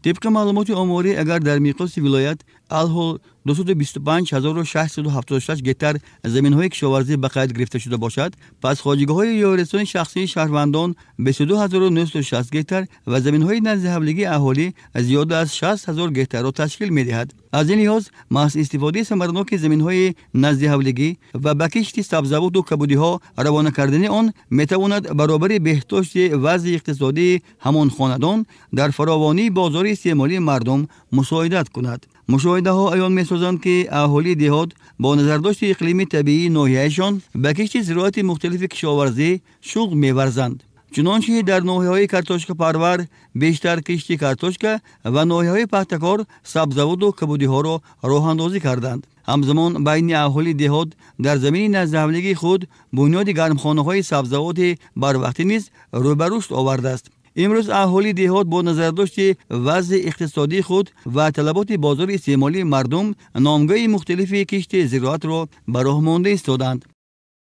طبق معلومات آماری اگر در میقات ولایت الحال 225676 گتر زمین‌های کشاورزی به قید گرفته شده باشد، پس خواجگاه‌های یارستان شخصی شهروندان 22960 گتر و زمین‌های نزد حوالگی اهالی زیاد از 60000 گتر را تشکیل می‌دهد. از این لحاظ محض استفاده ثمرناک زمین‌های نزد حوالگی و به کشت سبزیجات و کبودی‌ها روانه کردن آن می‌تواند برابر بهداشت وضع اقتصادی همان خاندان در فراوانی بازار استعمالی مردم مساعدت کند. مشاهده ها عیان می‌سازند که اهالی دهات با نظرداشت اقلیم طبیعی ناحیه‌شان به کشت زراعت مختلف کشاورزی شغل می‌ورزند. چنانچه در ناحیه‌های کارتوشک پرور بیشتر کشت کارتوشک و ناحیه‌های پختکار سبزیجات و کبودی‌ها را راه‌اندازی کردند. همزمان بین اهالی دهات در زمین نزد حوالگی خود بنیاد گرمخانه‌های سبزیجات بروقتی نیز روی به رشد آورده است. امروز اهالی دهات با نظرداشت وضع اقتصادی خود و طلبات بازار استعمالی مردم نامگاه مختلف کشت زراعت را به راه مانده ایستادند.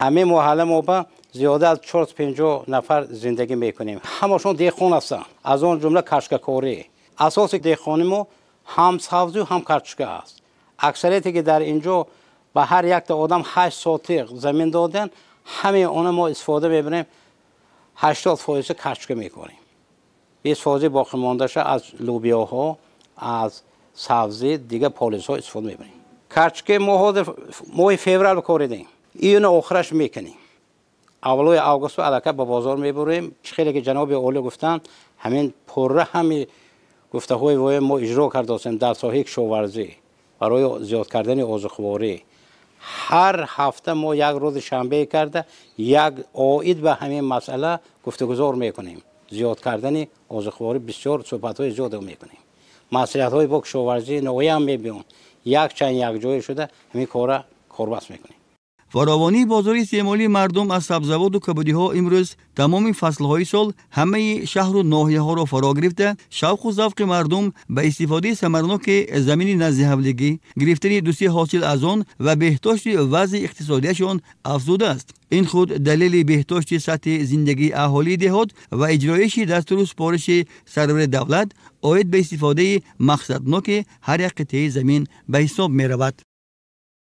همه محله ما با زیاده از 450 نفر زندگی میکنیم. همشون دهقان هستند. از آن جمله کاشتکاری. اساس دهقانی ما هم سبزی و هم کاشتکاری است. اکثریتی که در اینجا به هر یک تا آدم 8 سوتیق زمین دادن، همه اون ما استفاده میبریم. 80% کاشتکاری میکنیم. 20% باقی مانده شه از لوبیاها، از سبزی دیگه پالیس‌ها استفاده میبریم. کاشتکاری ماه فوریه کار داریم. اینو آخرش میکنیم. اولای آگوست الکه به بازار میبریم. خیلی که جناب عالی گفتن همین پره همین گفته‌های وای ما اجرا کرده ایم در ساحه کشاورزی برای زیاد کردن آذوقه‌واری. هر هفته ما یک روز شنبه کرده یک عاید به همین مسئله گفتگو میکنیم. زیاد کردن آذوقه‌واری بسیار صحبت‌های زیاد میکنیم. مسئولیت‌های با کشاورزی نوعی هم میبینیم. یک جای شده همین کارا کاربست میکنیم. فراوانی بازار استعمالی مردم از سبزیجات و کبودی‌ها امروز تمام فصل‌های سال همه شهر و ناحیه‌ها را فرا گرفته، شوق و ذوق مردم به استفاده ثمرناک زمین نزد حوالگی، گرفتن دوستی حاصل از آن و بهداشت وضع اقتصادیشان افزوده است. این خود دلیل بهداشت سطح زندگی اهالی دهات و اجرایش دستور سپارش سرور دولت عاید به استفاده مقصدناک هر یک قطعه زمین به حساب می‌رود.